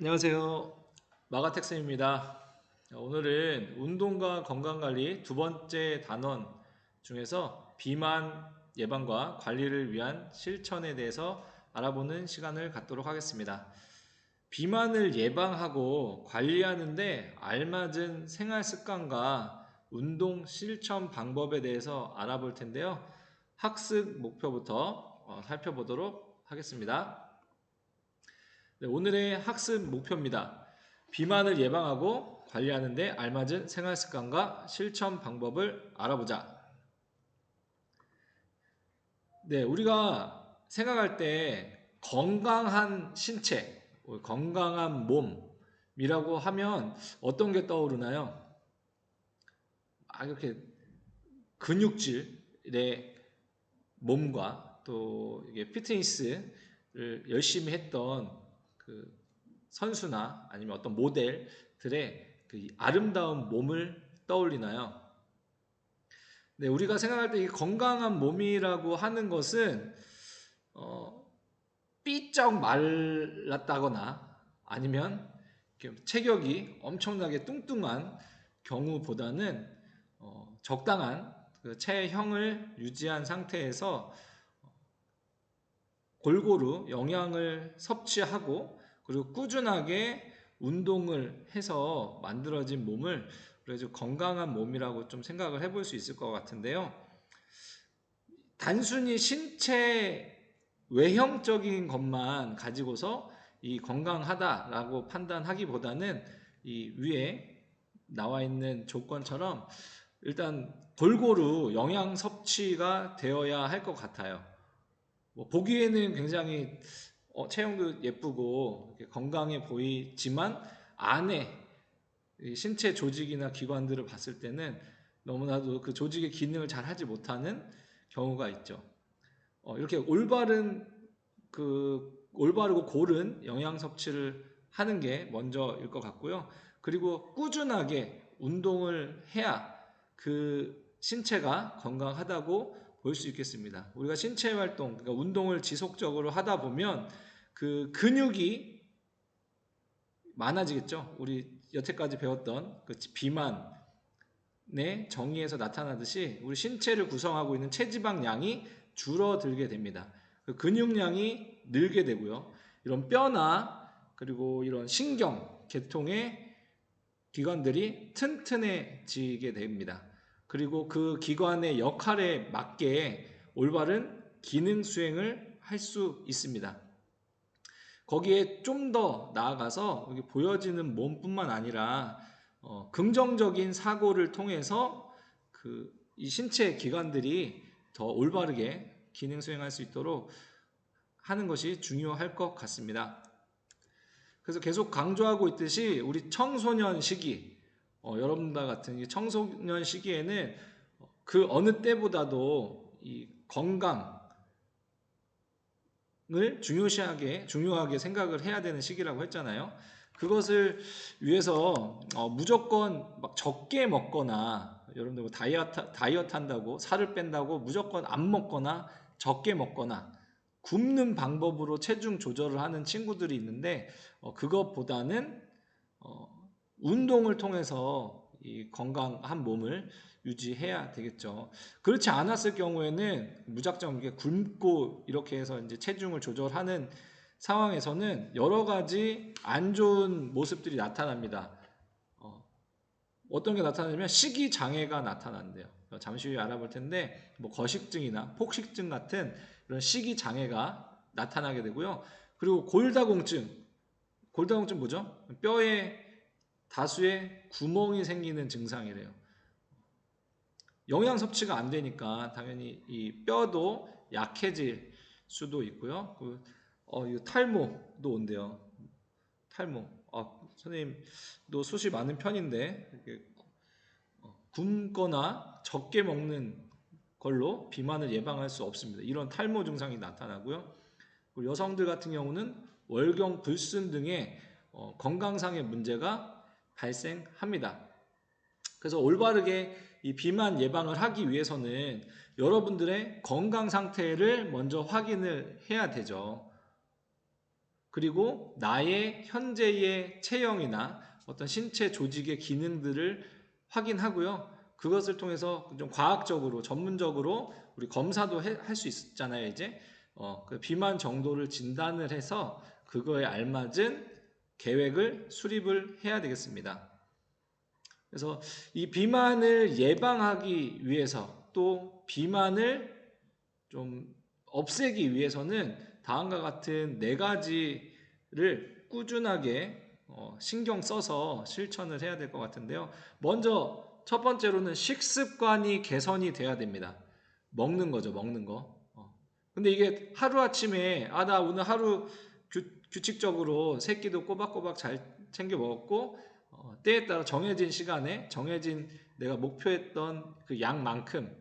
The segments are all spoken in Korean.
안녕하세요. 마가텍쌤입니다. 오늘은 운동과 건강관리 두 번째 단원 중에서 비만 예방과 관리를 위한 실천에 대해서 알아보는 시간을 갖도록 하겠습니다. 비만을 예방하고 관리하는데 알맞은 생활 습관과 운동 실천 방법에 대해서 알아볼 텐데요. 학습 목표부터 살펴보도록 하겠습니다. 네, 오늘의 학습 목표입니다. 비만을 예방하고 관리하는 데 알맞은 생활 습관과 실천 방법을 알아보자. 네, 우리가 생각할 때 건강한 신체, 건강한 몸이라고 하면 어떤 게 떠오르나요? 이렇게 근육질의 몸과 또 이게 피트니스를 열심히 했던 그 선수나 아니면 어떤 모델들의 그 아름다운 몸을 떠올리나요? 네, 우리가 생각할 때 이 건강한 몸이라고 하는 것은 어, 삐쩍 말랐다거나 아니면 체격이 엄청나게 뚱뚱한 경우보다는 적당한 그 체형을 유지한 상태에서 골고루 영양을 섭취하고 그리고 꾸준하게 운동을 해서 만들어진 몸을 그래서 건강한 몸이라고 좀 생각을 해볼 수 있을 것 같은데요. 단순히 신체 외형적인 것만 가지고서 이 건강하다라고 판단하기보다는 이 위에 나와 있는 조건처럼 일단 골고루 영양 섭취가 되어야 할 것 같아요. 보기에는 굉장히 체형도 예쁘고 건강해 보이지만 안에 신체 조직이나 기관들을 봤을 때는 너무나도 그 조직의 기능을 잘 하지 못하는 경우가 있죠. 이렇게 올바르고 고른 영양 섭취를 하는 게 먼저일 것 같고요. 그리고 꾸준하게 운동을 해야 그 신체가 건강하다고 볼 수 있겠습니다. 우리가 신체 활동, 그러니까 운동을 지속적으로 하다 보면 그 근육이 많아지겠죠. 우리 여태까지 배웠던 그 비만의 정의에서 나타나듯이 우리 신체를 구성하고 있는 체지방량이 줄어들게 됩니다. 그 근육량이 늘게 되고요. 이런 뼈나 그리고 이런 신경, 계통의 기관들이 튼튼해지게 됩니다. 그리고 그 기관의 역할에 맞게 올바른 기능 수행을 할 수 있습니다. 거기에 좀 더 나아가서 여기 보여지는 몸뿐만 아니라 긍정적인 사고를 통해서 이 신체 기관들이 더 올바르게 기능 수행할 수 있도록 하는 것이 중요할 것 같습니다. 그래서 계속 강조하고 있듯이 우리 청소년 시기, 여러분과 같은 청소년 시기에는 그 어느 때보다도 이 건강을 중요하게 생각을 해야 되는 시기라고 했잖아요. 그것을 위해서 무조건 막 적게 먹거나 여러분들 뭐 다이어트 한다고 살을 뺀다고 무조건 안 먹거나 적게 먹거나 굶는 방법으로 체중 조절을 하는 친구들이 있는데 그것보다는 운동을 통해서 이 건강한 몸을 유지해야 되겠죠. 그렇지 않았을 경우에는 무작정 이렇게 굶고 이렇게 해서 이제 체중을 조절하는 상황에서는 여러 가지 안 좋은 모습들이 나타납니다. 어떤 게 나타나냐면 식이 장애가 나타난대요. 잠시 후에 알아볼 텐데 뭐 거식증이나 폭식증 같은 이런 식이 장애가 나타나게 되고요. 그리고 골다공증 뭐죠? 뼈에 다수의 구멍이 생기는 증상이래요. 영양 섭취가 안 되니까 당연히 이 뼈도 약해질 수도 있고요. 이 탈모도 온대요. 탈모. 선생님도 숱이 많은 편인데 이렇게 굶거나 적게 먹는 걸로 비만을 예방할 수 없습니다. 이런 탈모 증상이 나타나고요. 그리고 여성들 같은 경우는 월경, 불순 등의 건강상의 문제가 발생합니다. 그래서 올바르게 이 비만 예방을 하기 위해서는 여러분들의 건강 상태를 먼저 확인을 해야 되죠. 그리고 나의 현재의 체형이나 어떤 신체 조직의 기능들을 확인하고요. 그것을 통해서 좀 과학적으로 전문적으로 우리 검사도 할 수 있잖아요. 이제 그 비만 정도를 진단을 해서 그거에 알맞은 계획을 수립을 해야 되겠습니다. 그래서 이 비만을 예방하기 위해서 또 비만을 좀 없애기 위해서는 다음과 같은 네 가지를 꾸준하게 신경 써서 실천을 해야 될 것 같은데요. 먼저 첫 번째로는 식습관이 개선이 돼야 됩니다. 먹는 거죠, 먹는 거. 근데 이게 하루아침에 나 오늘 하루 규칙적으로 세 끼도 꼬박꼬박 잘 챙겨 먹었고 때에 따라 정해진 시간에 정해진 내가 목표했던 그 양만큼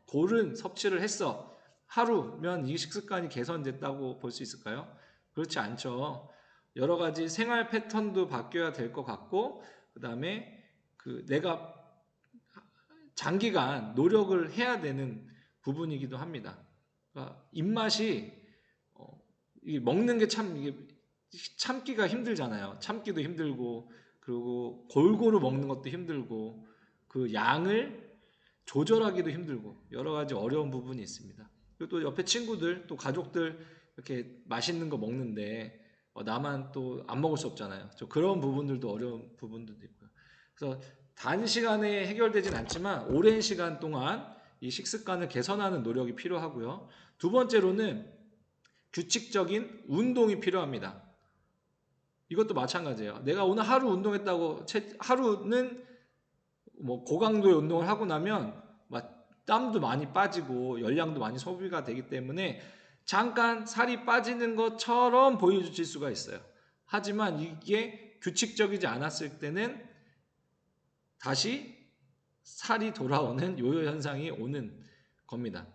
고른 섭취를 했어. 하루면 이 식습관이 개선됐다고 볼 수 있을까요? 그렇지 않죠. 여러 가지 생활 패턴도 바뀌어야 될 것 같고, 그 다음에 내가 장기간 노력을 해야 되는 부분이기도 합니다. 그러니까 입맛이 먹는 게 참 이게 참기가 힘들잖아요. 참기도 힘들고, 그리고 골고루 먹는 것도 힘들고, 그 양을 조절하기도 힘들고 여러 가지 어려운 부분이 있습니다. 그리고 또 옆에 친구들, 또 가족들 이렇게 맛있는 거 먹는데 나만 또 안 먹을 수 없잖아요. 그런 부분들도 어려운 부분들도 있고요. 그래서 단시간에 해결되진 않지만 오랜 시간 동안 이 식습관을 개선하는 노력이 필요하고요. 두 번째로는 규칙적인 운동이 필요합니다. 이것도 마찬가지예요. 내가 오늘 하루 운동했다고 하루는 뭐 고강도의 운동을 하고 나면 막 땀도 많이 빠지고 열량도 많이 소비가 되기 때문에 잠깐 살이 빠지는 것처럼 보여질 수가 있어요. 하지만 이게 규칙적이지 않았을 때는 다시 살이 돌아오는 요요 현상이 오는 겁니다.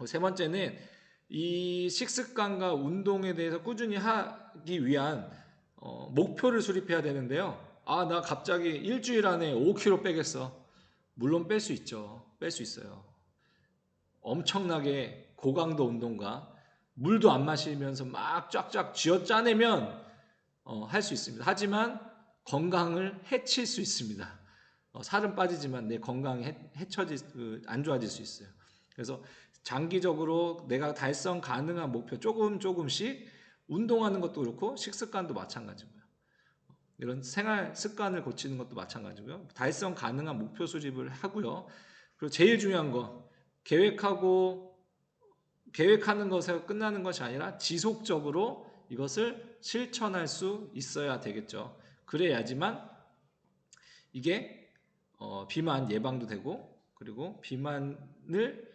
세 번째는 이 식습관과 운동에 대해서 꾸준히 하기 위한 목표를 수립해야 되는데요. 나 갑자기 일주일 안에 5kg 빼겠어. 물론 뺄 수 있죠. 뺄 수 있어요. 엄청나게 고강도 운동과 물도 안 마시면서 막 쫙쫙 쥐어짜내면 할 수 있습니다. 하지만 건강을 해칠 수 있습니다. 살은 빠지지만 내 건강이 안 좋아질 수 있어요. 그래서 장기적으로 내가 달성 가능한 목표 조금씩 운동하는 것도 그렇고 식습관도 마찬가지고요. 이런 생활 습관을 고치는 것도 마찬가지고요. 달성 가능한 목표 수립을 하고요. 그리고 제일 중요한 거 계획하는 것에 끝나는 것이 아니라 지속적으로 이것을 실천할 수 있어야 되겠죠. 그래야지만 이게 비만 예방도 되고 그리고 비만을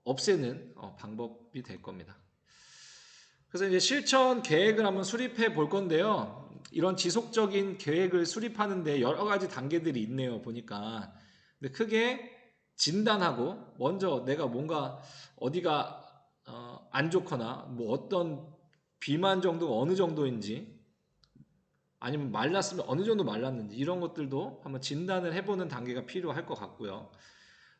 없애는 방법이 될 겁니다. 그래서 이제 실천 계획을 한번 수립해 볼 건데요. 이런 지속적인 계획을 수립하는데 여러 가지 단계들이 있네요. 보니까. 근데 크게 진단하고 먼저 내가 뭔가 어디가 안 좋거나 뭐 어떤 비만 정도가 어느 정도인지 아니면 말랐으면 어느 정도 말랐는지 이런 것들도 한번 진단을 해보는 단계가 필요할 것 같고요.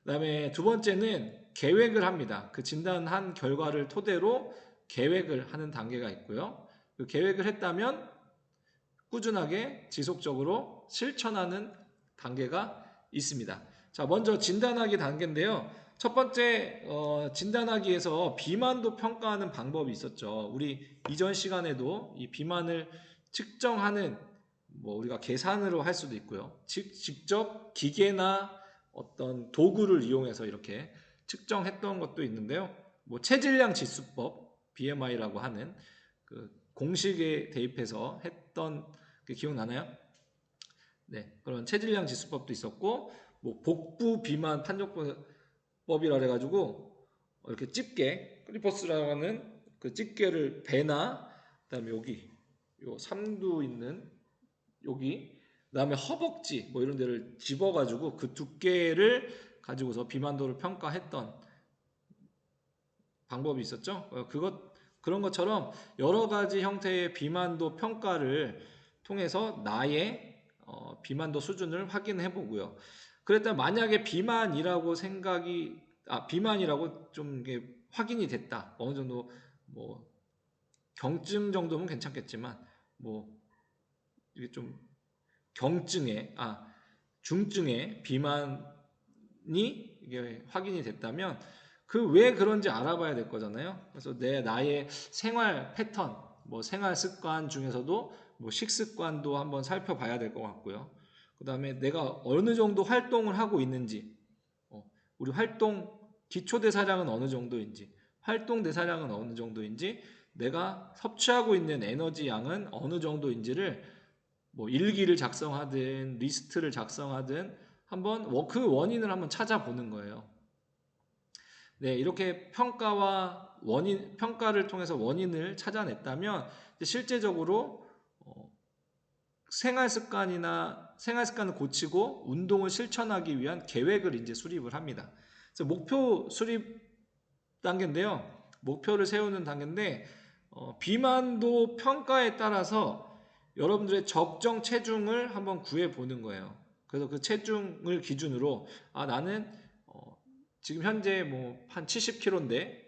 그 다음에 두 번째는 계획을 합니다. 그 진단한 결과를 토대로 계획을 하는 단계가 있고요. 그 계획을 했다면 꾸준하게 지속적으로 실천하는 단계가 있습니다. 자, 먼저 진단하기 단계인데요. 첫 번째 진단하기에서 비만도 평가하는 방법이 있었죠. 우리 이전 시간에도 이 비만을 측정하는 뭐 우리가 계산으로 할 수도 있고요. 직접 기계나 어떤 도구를 이용해서 이렇게 측정했던 것도 있는데요. 뭐 체질량 지수법 BMI라고 하는 그 공식에 대입해서 했던 게 기억나나요? 네, 그런 체질량 지수법도 있었고 뭐 복부 비만 판정법이라 그래가지고 이렇게 집게 크리퍼스라고 하는 그 집게를 배나 그다음에 여기 요 삼두 있는 여기 그다음에 허벅지 뭐 이런 데를 집어가지고 그 두께를 가지고서 비만도를 평가했던 방법이 있었죠. 그런 것처럼 여러 가지 형태의 비만도 평가를 통해서 나의 비만도 수준을 확인해 보고요. 그랬다 만약에 비만이라고 비만이라고 좀 이게 확인이 됐다. 어느 정도 뭐 경증 정도면 괜찮겠지만 뭐 이게 좀 경증에 중증의 비만이 이게 확인이 됐다면 그 왜 그런지 알아봐야 될 거잖아요. 그래서 나의 생활 패턴, 뭐 생활 습관 중에서도 뭐 식습관도 한번 살펴봐야 될 것 같고요. 그 다음에 내가 어느 정도 활동을 하고 있는지, 우리 활동 기초 대사량은 어느 정도인지, 활동 대사량은 어느 정도인지, 내가 섭취하고 있는 에너지 양은 어느 정도인지를 뭐 일기를 작성하든 리스트를 작성하든 한번 그 원인을 한번 찾아보는 거예요. 네, 이렇게 평가를 통해서 원인을 찾아냈다면 실제적으로 생활 습관을 고치고 운동을 실천하기 위한 계획을 이제 수립을 합니다. 그래서 목표 수립 단계인데요. 목표를 세우는 단계인데 비만도 평가에 따라서 여러분들의 적정 체중을 한번 구해 보는 거예요. 그래서 그 체중을 기준으로 나는 지금 현재 뭐 한 70kg인데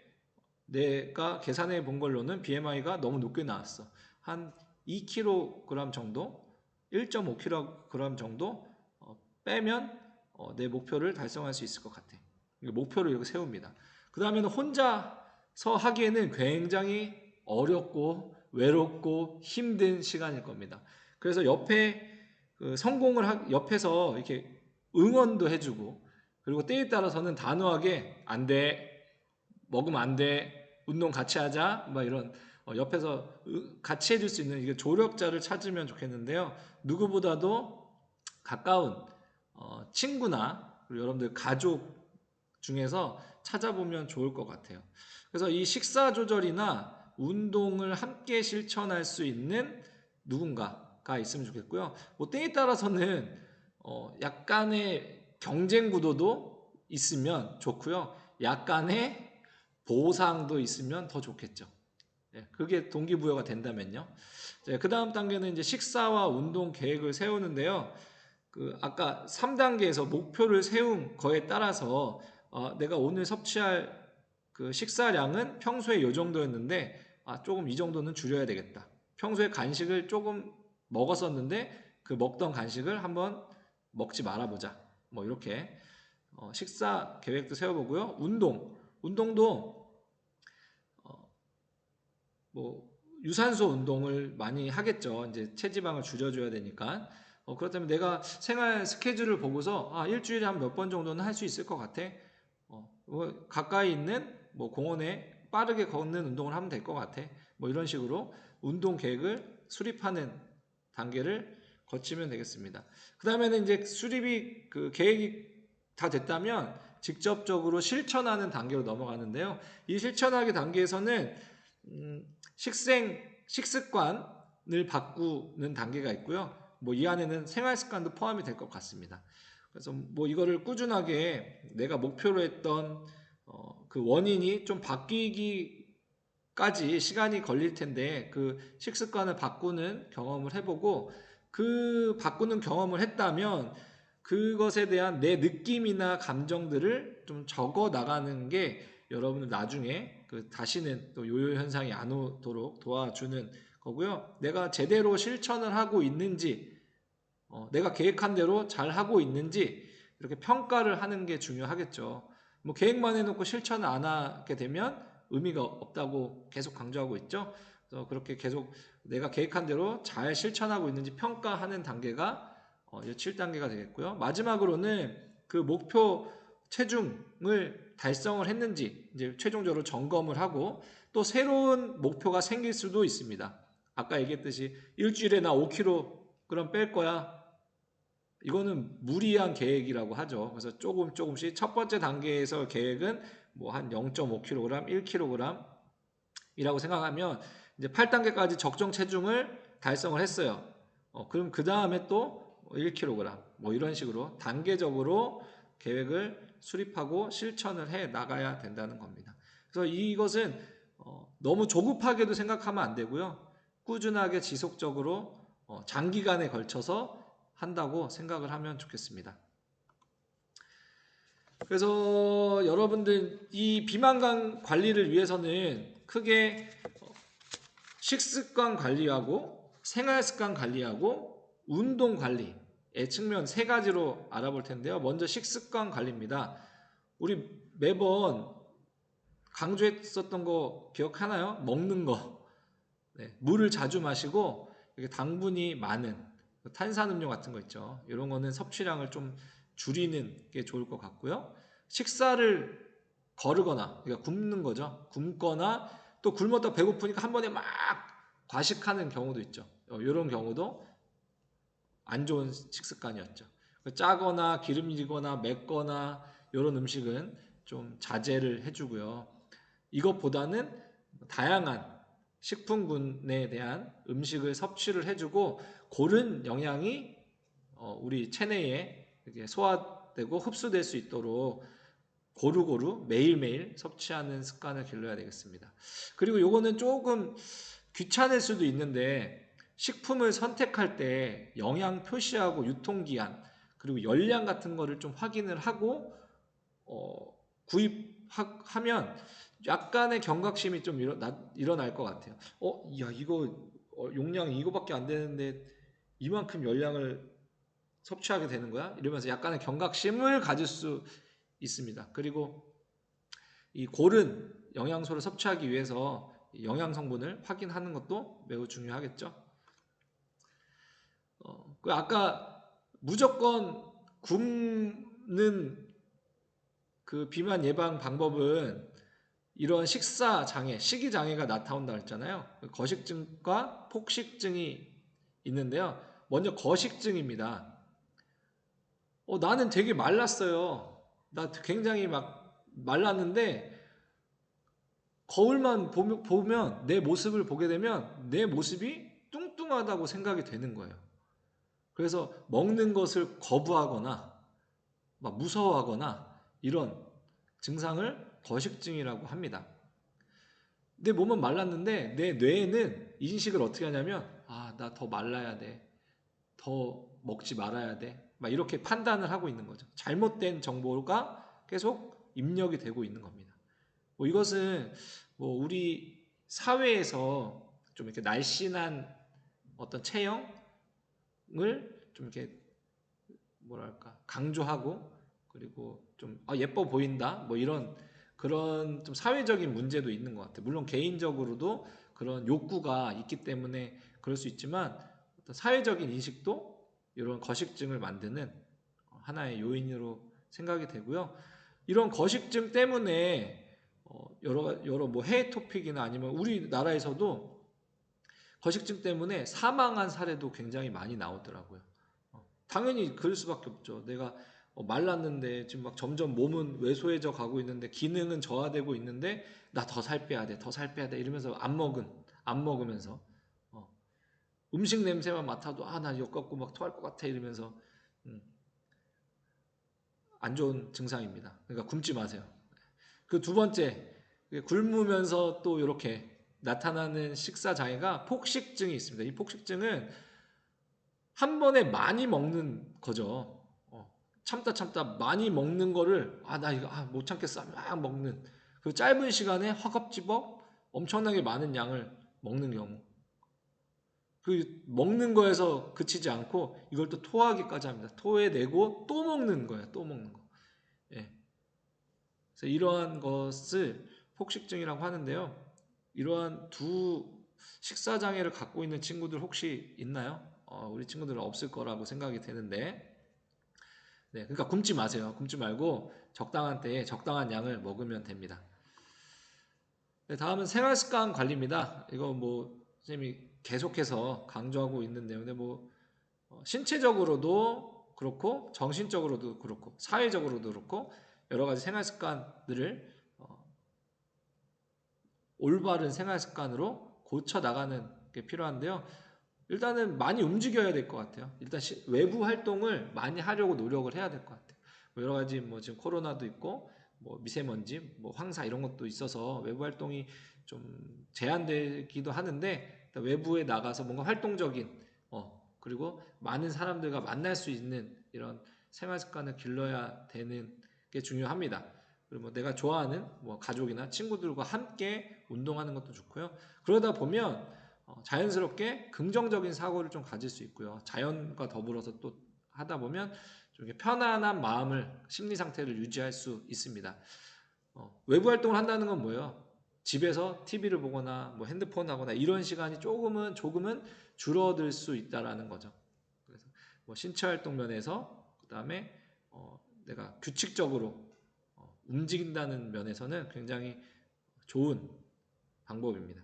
내가 계산해 본 걸로는 BMI가 너무 높게 나왔어. 한 2kg 정도, 1.5kg 정도 빼면 내 목표를 달성할 수 있을 것 같아. 목표를 이렇게 세웁니다. 그 다음에는 혼자서 하기에는 굉장히 어렵고 외롭고 힘든 시간일 겁니다. 그래서 옆에 옆에서 이렇게 응원도 해주고, 그리고 때에 따라서는 단호하게 안 돼, 먹으면 안 돼, 운동 같이 하자, 막 이런 옆에서 같이 해줄 수 있는 이게 조력자를 찾으면 좋겠는데요. 누구보다도 가까운 친구나 그리고 여러분들 가족 중에서 찾아보면 좋을 것 같아요. 그래서 이 식사 조절이나 운동을 함께 실천할 수 있는 누군가가 있으면 좋겠고요. 뭐 때에 따라서는 약간의 경쟁 구도도 있으면 좋고요. 약간의 보상도 있으면 더 좋겠죠. 그게 동기부여가 된다면요. 그 다음 단계는 이제 식사와 운동 계획을 세우는데요. 아까 3단계에서 목표를 세운 거에 따라서 내가 오늘 섭취할 그 식사량은 평소에 이 정도였는데 조금 이 정도는 줄여야 되겠다. 평소에 간식을 조금 먹었었는데 그 먹던 간식을 한번 먹지 말아보자. 뭐 이렇게 식사 계획도 세워보고요. 운동도 뭐 유산소 운동을 많이 하겠죠. 이제 체지방을 줄여줘야 되니까. 그렇다면 내가 생활 스케줄을 보고서 일주일에 한 몇 번 정도는 할 수 있을 것 같아. 뭐 가까이 있는 뭐 공원에 빠르게 걷는 운동을 하면 될 것 같아. 뭐 이런 식으로 운동 계획을 수립하는 단계를 거치면 되겠습니다. 그 다음에는 이제 수립이 그 계획이 다 됐다면 직접적으로 실천하는 단계로 넘어가는데요. 이 실천하기 단계에서는 식습관을 바꾸는 단계가 있고요. 뭐 이 안에는 생활 습관도 포함이 될 것 같습니다. 그래서 뭐 이거를 꾸준하게 내가 목표로 했던 그 원인이 좀 바뀌기까지 시간이 걸릴 텐데 그 식습관을 바꾸는 경험을 해보고 그 바꾸는 경험을 했다면 그것에 대한 내 느낌이나 감정들을 좀 적어 나가는 게 여러분들 나중에 다시는 또 요요 현상이 안 오도록 도와주는 거고요. 내가 제대로 실천을 하고 있는지, 내가 계획한 대로 잘 하고 있는지 이렇게 평가를 하는 게 중요하겠죠. 뭐 계획만 해놓고 실천을 안 하게 되면 의미가 없다고 계속 강조하고 있죠. 그래서 그렇게 계속 내가 계획한 대로 잘 실천하고 있는지 평가하는 단계가 7단계가 되겠고요. 마지막으로는 그 목표 체중을 달성을 했는지 이제 최종적으로 점검을 하고 또 새로운 목표가 생길 수도 있습니다. 아까 얘기했듯이 일주일에 나 5kg 뺄 거야. 이거는 무리한 계획이라고 하죠. 그래서 조금씩 첫 번째 단계에서 계획은 뭐 한 0.5kg, 1kg 이라고 생각하면 이제 8단계까지 적정 체중을 달성을 했어요. 그럼 그 다음에 또 1kg 뭐 이런 식으로 단계적으로 계획을 수립하고 실천을 해 나가야 된다는 겁니다. 그래서 이것은 너무 조급하게도 생각하면 안 되고요. 꾸준하게 지속적으로 장기간에 걸쳐서 한다고 생각을 하면 좋겠습니다. 그래서 여러분들 이 비만관 관리를 위해서는 크게 식습관 관리하고 생활 습관 관리하고 운동 관리의 측면 세 가지로 알아볼 텐데요. 먼저 식습관 관리입니다. 우리 매번 강조했었던 거 기억하나요? 먹는 거. 네, 물을 자주 마시고 당분이 많은 탄산음료 같은 거 있죠. 이런 거는 섭취량을 좀 줄이는 게 좋을 것 같고요. 식사를 거르거나, 그러니까 굶는 거죠. 굶거나 또 굶었다 배고프니까 한 번에 막 과식하는 경우도 있죠. 이런 경우도 안 좋은 식습관이었죠. 짜거나 기름지거나 맵거나 이런 음식은 좀 자제를 해주고요. 이것보다는 다양한 식품군에 대한 음식을 섭취를 해주고 고른 영양이 우리 체내에 소화되고 흡수될 수 있도록 고루고루 매일매일 섭취하는 습관을 길러야 되겠습니다. 그리고 요거는 조금 귀찮을 수도 있는데 식품을 선택할 때 영양 표시하고 유통기한 그리고 열량 같은 거를 좀 확인을 하고 구입하면 약간의 경각심이 좀 일어날 것 같아요. 야 이거 용량이 이거밖에 안 되는데 이만큼 열량을 섭취하게 되는 거야? 이러면서 약간의 경각심을 가질 수 있습니다. 그리고 이 고른 영양소를 섭취하기 위해서 영양 성분을 확인하는 것도 매우 중요하겠죠. 아까 무조건 굶는 그 비만 예방 방법은 이런 식사 장애, 식이 장애가 나타온다 했잖아요. 거식증과 폭식증이 있는데요. 먼저 거식증입니다. 나는 되게 말랐어요. 나 굉장히 막 말랐는데 거울만 보면 내 모습을 보게 되면 내 모습이 뚱뚱하다고 생각이 되는 거예요. 그래서 먹는 것을 거부하거나 막 무서워하거나 이런 증상을 거식증이라고 합니다. 내 몸은 말랐는데 내 뇌에는 인식을 어떻게 하냐면 나 더 말라야 돼. 더 먹지 말아야 돼. 막 이렇게 판단을 하고 있는 거죠. 잘못된 정보가 계속 입력이 되고 있는 겁니다. 이것은 우리 사회에서 좀 이렇게 날씬한 어떤 체형을 좀 이렇게 뭐랄까 강조하고 그리고 좀 예뻐 보인다 이런 그런 좀 사회적인 문제도 있는 것 같아요. 물론 개인적으로도 그런 욕구가 있기 때문에 그럴 수 있지만 어떤 사회적인 인식도 이런 거식증을 만드는 하나의 요인으로 생각이 되고요. 이런 거식증 때문에 여러 해외 토픽이나 아니면 우리나라에서도 거식증 때문에 사망한 사례도 굉장히 많이 나오더라고요. 당연히 그럴 수밖에 없죠. 내가 말랐는데 지금 막 점점 몸은 왜소해져 가고 있는데 기능은 저하되고 있는데 나 더 살 빼야 돼, 더 살 빼야 돼 이러면서 안 먹으면서 음식 냄새만 맡아도 나 역 갖고 막 토할 것 같아 이러면서 안 좋은 증상입니다. 그러니까 굶지 마세요. 그 두 번째 굶으면서 또 이렇게 나타나는 식사 장애가 폭식증이 있습니다. 이 폭식증은 한 번에 많이 먹는 거죠. 참다 많이 먹는 거를 나 이거 못 참겠어 막 먹는 그 짧은 시간에 허겁지겁 엄청나게 많은 양을 먹는 경우 그 먹는 거에서 그치지 않고 이걸 또 토하기까지 합니다. 토해내고 또 먹는 거예요. 또 먹는 거. 예. 그래서 이러한 것을 폭식증이라고 하는데요. 이러한 두 식사 장애를 갖고 있는 친구들 혹시 있나요? 우리 친구들은 없을 거라고 생각이 되는데 네, 그러니까 굶지 마세요. 굶지 말고 적당한 때에 적당한 양을 먹으면 됩니다. 네, 다음은 생활습관 관리입니다. 이거 선생님이 계속해서 강조하고 있는 내용인데 신체적으로도 그렇고 정신적으로도 그렇고 사회적으로도 그렇고 여러 가지 생활습관들을 올바른 생활습관으로 고쳐 나가는 게 필요한데요. 일단은 많이 움직여야 될 것 같아요. 일단 외부 활동을 많이 하려고 노력을 해야 될 것 같아요. 여러 가지 지금 코로나도 있고 미세먼지, 황사 이런 것도 있어서 외부 활동이 좀 제한되기도 하는데 외부에 나가서 뭔가 활동적인 그리고 많은 사람들과 만날 수 있는 이런 생활 습관을 길러야 되는 게 중요합니다. 그리고 내가 좋아하는 가족이나 친구들과 함께 운동하는 것도 좋고요. 그러다 보면 자연스럽게 긍정적인 사고를 좀 가질 수 있고요. 자연과 더불어서 또 하다 보면 좀 편안한 마음을, 심리 상태를 유지할 수 있습니다. 외부 활동을 한다는 건 뭐예요? 집에서 TV를 보거나 뭐 핸드폰 하거나 이런 시간이 조금은 줄어들 수 있다라는 거죠. 그래서 뭐 신체 활동 면에서, 그 다음에 내가 규칙적으로 움직인다는 면에서는 굉장히 좋은 방법입니다.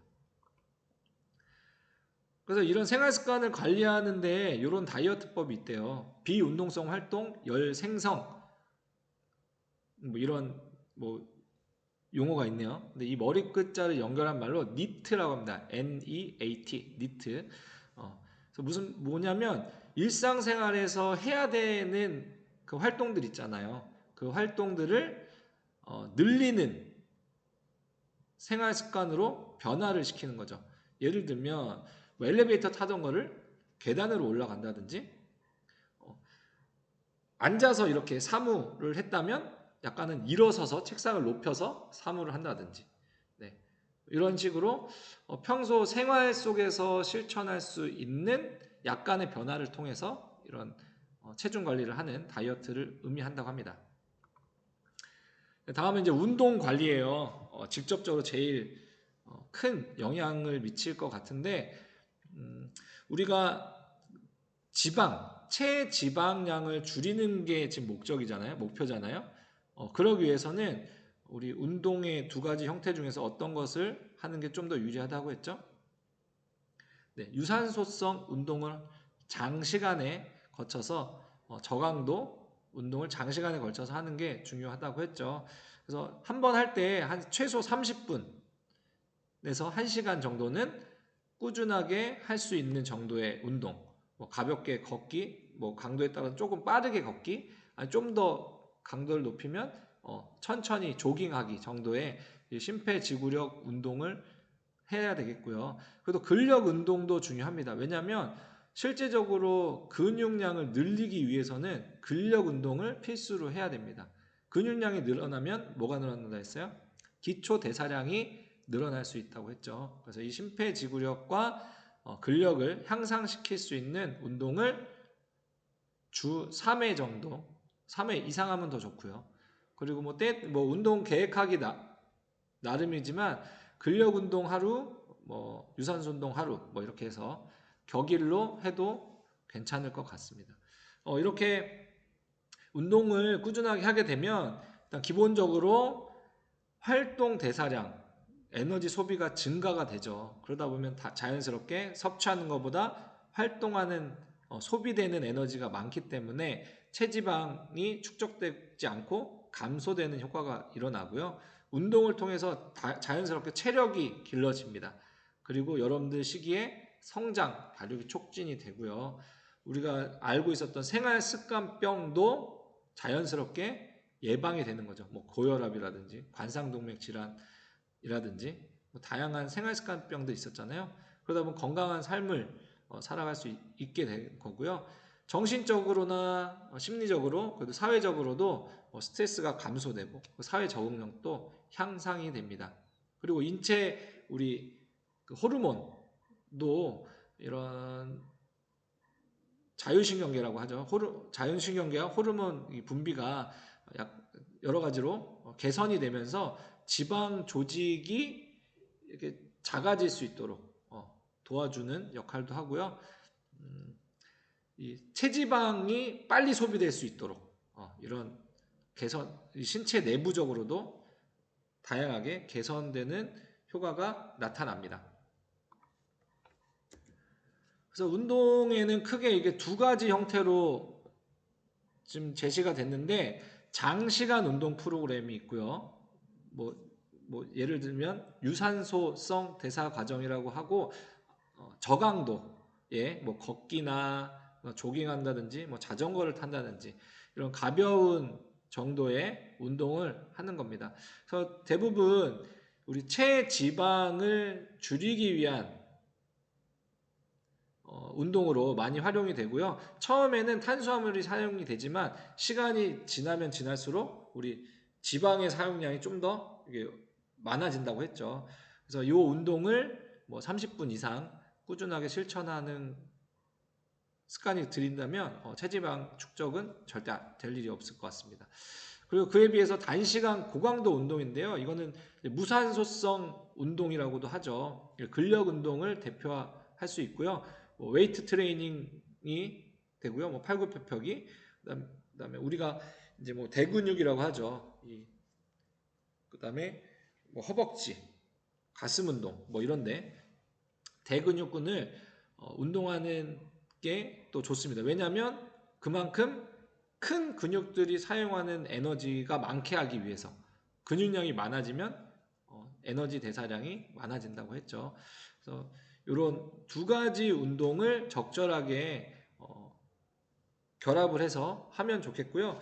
그래서 이런 생활 습관을 관리하는데 이런 다이어트법이 있대요. 비운동성 활동, 열 생성, 뭐 이런 뭐 용어가 있네요. 근데 이 머리 끝자를 연결한 말로 니트라고 합니다. NEAT, 니트. 그래서 뭐냐면 일상생활에서 해야 되는 그 활동들 있잖아요. 그 활동들을 늘리는 생활 습관으로 변화를 시키는 거죠. 예를 들면 뭐 엘리베이터 타던 거를 계단으로 올라간다든지, 앉아서 이렇게 사무를 했다면 약간은 일어서서 책상을 높여서 사무를 한다든지, 네. 이런 식으로 평소 생활 속에서 실천할 수 있는 약간의 변화를 통해서 이런 체중 관리를 하는 다이어트를 의미한다고 합니다. 다음은 이제 운동 관리예요. 직접적으로 제일 큰 영향을 미칠 것 같은데, 우리가 체지방량을 줄이는 게 지금 목표잖아요. 그러기 위해서는 우리 운동의 두 가지 형태 중에서 어떤 것을 하는 게 좀 더 유리하다고 했죠? 네, 유산소성 운동을 장시간에 거쳐서 저강도 운동을 장시간에 걸쳐서 하는 게 중요하다고 했죠. 그래서 한 번 할 때 한 최소 30분에서 1시간 정도는 꾸준하게 할 수 있는 정도의 운동, 뭐 가볍게 걷기, 뭐 강도에 따라 조금 빠르게 걷기, 아니 좀 더 강도를 높이면 천천히 조깅하기 정도의 심폐지구력 운동을 해야 되겠고요. 그래도 근력 운동도 중요합니다. 왜냐하면 실제적으로 근육량을 늘리기 위해서는 근력 운동을 필수로 해야 됩니다. 근육량이 늘어나면 뭐가 늘어난다 했어요? 기초 대사량이 늘어날 수 있다고 했죠. 그래서 이 심폐지구력과 근력을 향상시킬 수 있는 운동을 주 3회 정도, 3회 이상 하면 더 좋고요. 그리고 뭐 운동 계획하기 나름이지만 근력 운동 하루, 뭐 유산소 운동 하루, 뭐 이렇게 해서 격일로 해도 괜찮을 것 같습니다. 이렇게 운동을 꾸준하게 하게 되면 일단 기본적으로 활동 대사량, 에너지 소비가 증가가 되죠. 그러다 보면 자연스럽게 섭취하는 것보다 활동하는 소비되는 에너지가 많기 때문에 체지방이 축적되지 않고 감소되는 효과가 일어나고요. 운동을 통해서 자연스럽게 체력이 길러집니다. 그리고 여러분들 시기에 성장, 발육이 촉진이 되고요. 우리가 알고 있었던 생활 습관병도 자연스럽게 예방이 되는 거죠. 뭐 고혈압이라든지 관상동맥 질환이라든지 뭐 다양한 생활 습관병도 있었잖아요. 그러다 보면 건강한 삶을 살아갈 수 있게 된 거고요. 정신적으로나 심리적으로, 그래도 사회적으로도 스트레스가 감소되고 사회 적응력도 향상이 됩니다. 그리고 인체 우리 그 호르몬도 이런 자율신경계라고 하죠. 자율신경계와 호르몬 분비가 여러 가지로 개선이 되면서 지방 조직이 이렇게 작아질 수 있도록 도와주는 역할도 하고요. 이 체지방이 빨리 소비될 수 있도록 이런 개선, 신체 내부적으로도 다양하게 개선되는 효과가 나타납니다. 그래서 운동에는 크게 이게 두 가지 형태로 지금 제시가 됐는데, 장시간 운동 프로그램이 있고요. 뭐 예를 들면 유산소성 대사 과정이라고 하고, 저강도의 뭐 걷기나 조깅한다든지 뭐 자전거를 탄다든지 이런 가벼운 정도의 운동을 하는 겁니다. 그래서 대부분 우리 체지방을 줄이기 위한 운동으로 많이 활용이 되고요. 처음에는 탄수화물이 사용이 되지만 시간이 지나면 지날수록 우리 지방의 사용량이 좀 더 많아진다고 했죠. 그래서 이 운동을 뭐 30분 이상 꾸준하게 실천하는 습관이 들인다면 체지방 축적은 절대 될 일이 없을 것 같습니다. 그리고 그에 비해서 단시간 고강도 운동인데요. 이거는 무산소성 운동이라고도 하죠. 근력 운동을 대표할 수 있고요. 웨이트 트레이닝이 되고요. 팔굽혀펴기, 그다음에 우리가 이제 대근육이라고 하죠. 그다음에 허벅지, 가슴 운동 이런데 대근육근을 운동하는 게 또 좋습니다. 왜냐하면 그만큼 큰 근육들이 사용하는 에너지가 많게 하기 위해서 근육량이 많아지면 에너지 대사량이 많아진다고 했죠. 그래서 이런 두 가지 운동을 적절하게 결합을 해서 하면 좋겠고요.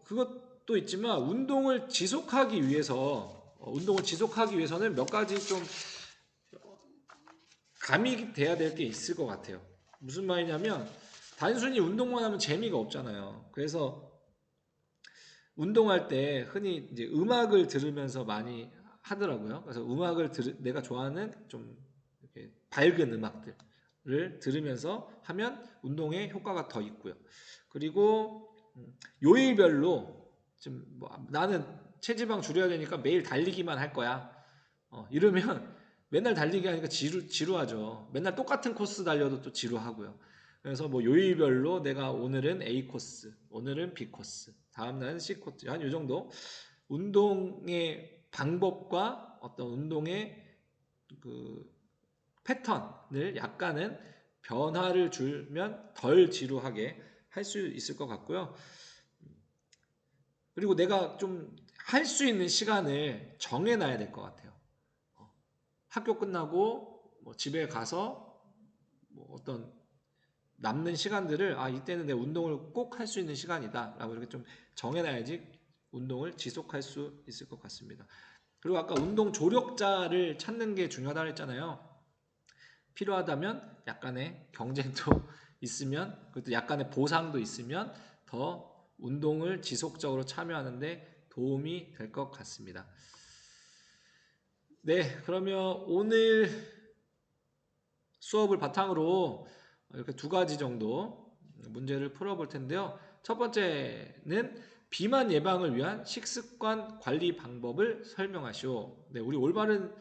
그것도 있지만 운동을 지속하기 위해서는 몇 가지 좀 감이 돼야 될 게 있을 것 같아요. 무슨 말이냐면 단순히 운동만 하면 재미가 없잖아요. 그래서 운동할 때 흔히 이제 음악을 들으면서 많이 하더라고요. 그래서 내가 좋아하는 좀 이렇게 밝은 음악들을 들으면서 하면 운동에 효과가 더 있고요. 그리고 요일별로 나는 체지방 줄여야 되니까 매일 달리기만 할 거야. 이러면 맨날 달리기 하니까 지루하죠. 맨날 똑같은 코스 달려도 또 지루하고요. 그래서 요일별로 내가 오늘은 A 코스, 오늘은 B 코스, 다음날은 C 코스, 한 요 정도 운동의 방법과 어떤 운동의 그 패턴을 약간은 변화를 주면 덜 지루하게 할 수 있을 것 같고요. 그리고 내가 좀 할 수 있는 시간을 정해놔야 될 것 같아요. 학교 끝나고 집에 가서 어떤 남는 시간들을 이때는 내 운동을 꼭 할 수 있는 시간이다 라고 이렇게 좀 정해놔야지 운동을 지속할 수 있을 것 같습니다. 그리고 아까 운동 조력자를 찾는 게 중요하다고 했잖아요. 필요하다면 약간의 경쟁도 있으면, 그것도 약간의 보상도 있으면 더 운동을 지속적으로 참여하는데 도움이 될 것 같습니다. 네, 그러면 오늘 수업을 바탕으로 이렇게 두 가지 정도 문제를 풀어볼 텐데요. 첫 번째는 비만 예방을 위한 식습관 관리 방법을 설명하시오. 네, 우리 올바른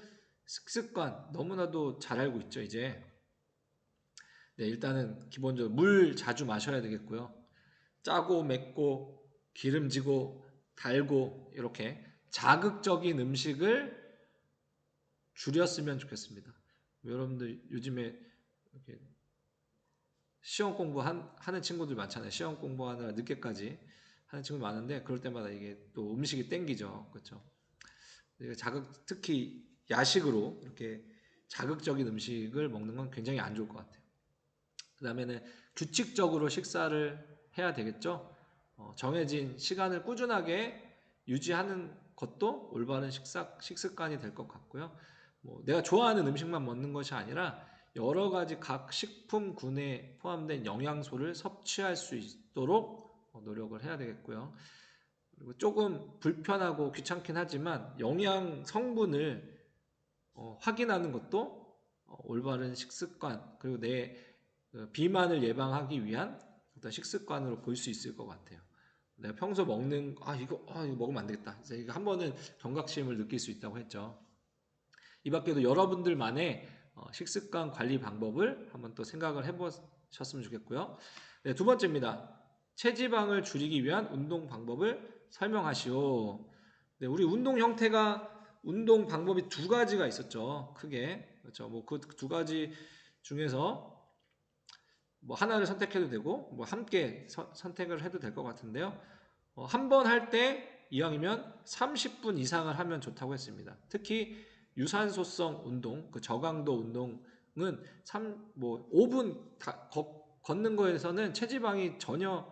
식습관 너무나도 잘 알고 있죠, 이제. 네, 일단은 기본적으로 물 자주 마셔야 되겠고요. 짜고 맵고 기름지고 달고 이렇게 자극적인 음식을 줄였으면 좋겠습니다. 여러분들 요즘에 이렇게 시험 공부하는 친구들 많잖아요. 시험 공부하느라 늦게까지 하는 친구들 많은데 그럴 때마다 이게 또 음식이 땡기죠. 그렇죠? 특히 야식으로 이렇게 자극적인 음식을 먹는 건 굉장히 안 좋을 것 같아요. 그 다음에는 규칙적으로 식사를 해야 되겠죠. 정해진 시간을 꾸준하게 유지하는 것도 올바른 식습관이 될 것 같고요. 내가 좋아하는 음식만 먹는 것이 아니라 여러 가지 각 식품군에 포함된 영양소를 섭취할 수 있도록 노력을 해야 되겠고요. 그리고 조금 불편하고 귀찮긴 하지만 영양 성분을 확인하는 것도 올바른 식습관, 그리고 내 비만을 예방하기 위한 어떤 식습관으로 볼 수 있을 것 같아요. 내가 평소 먹는 이거 먹으면 안 되겠다. 이거 한 번은 경각심을 느낄 수 있다고 했죠. 이 밖에도 여러분들만의 식습관 관리 방법을 한번 또 생각을 해보셨으면 좋겠고요. 네, 두 번째입니다. 체지방을 줄이기 위한 운동 방법을 설명하시오. 네, 우리 운동 방법이 두 가지가 있었죠. 크게. 그렇죠. 그 두 가지 중에서 하나를 선택해도 되고 함께 선택을 해도 될 것 같은데요. 한 번 할 때 이왕이면 30분 이상을 하면 좋다고 했습니다. 특히 유산소성 운동, 그 저강도 운동은 5분 걷는 거에서는 체지방이 전혀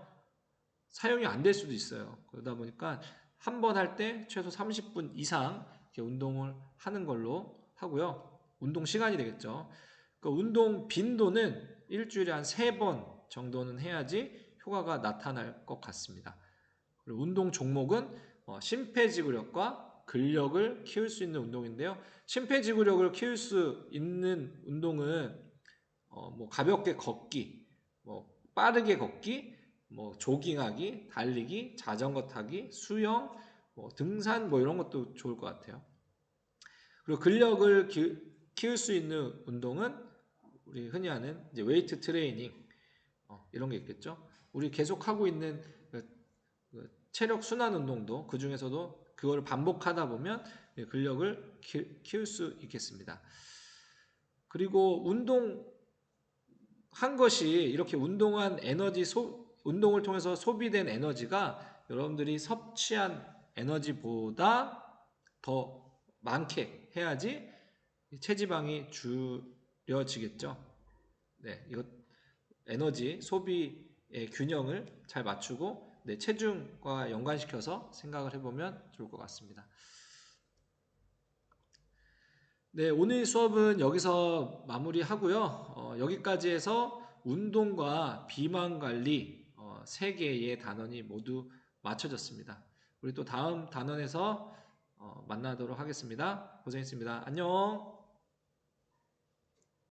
사용이 안 될 수도 있어요. 그러다 보니까 한 번 할 때 최소 30분 이상 이렇게 운동을 하는 걸로 하고요. 운동 시간이 되겠죠. 그 운동 빈도는 일주일에 한 3번 정도는 해야지 효과가 나타날 것 같습니다. 그리고 운동 종목은 심폐지구력과 근력을 키울 수 있는 운동인데요. 심폐지구력을 키울 수 있는 운동은 뭐 가볍게 걷기, 뭐 빠르게 걷기, 뭐 조깅하기, 달리기, 자전거 타기, 수영, 뭐 등산 뭐 이런 것도 좋을 것 같아요. 그리고 근력을 키울 수 있는 운동은 우리 흔히 하는 이제 웨이트 트레이닝 이런 게 있겠죠. 우리 계속 하고 있는 그 체력 순환 운동도 그 중에서도 그걸 반복하다 보면 근력을 키울 수 있겠습니다. 그리고 운동한 것이 이렇게 운동한 운동을 통해서 소비된 에너지가 여러분들이 섭취한 에너지보다 더 많게 해야지 체지방이 줄여지겠죠. 네, 이거 에너지 소비의 균형을 잘 맞추고 체중과 연관시켜서 생각을 해보면 좋을 것 같습니다. 네, 오늘 수업은 여기서 마무리하고요. 여기까지 해서 운동과 비만 관리 3개의 단원이 모두 맞춰졌습니다. 우리 또 다음 단원에서 만나도록 하겠습니다. 고생했습니다. 안녕.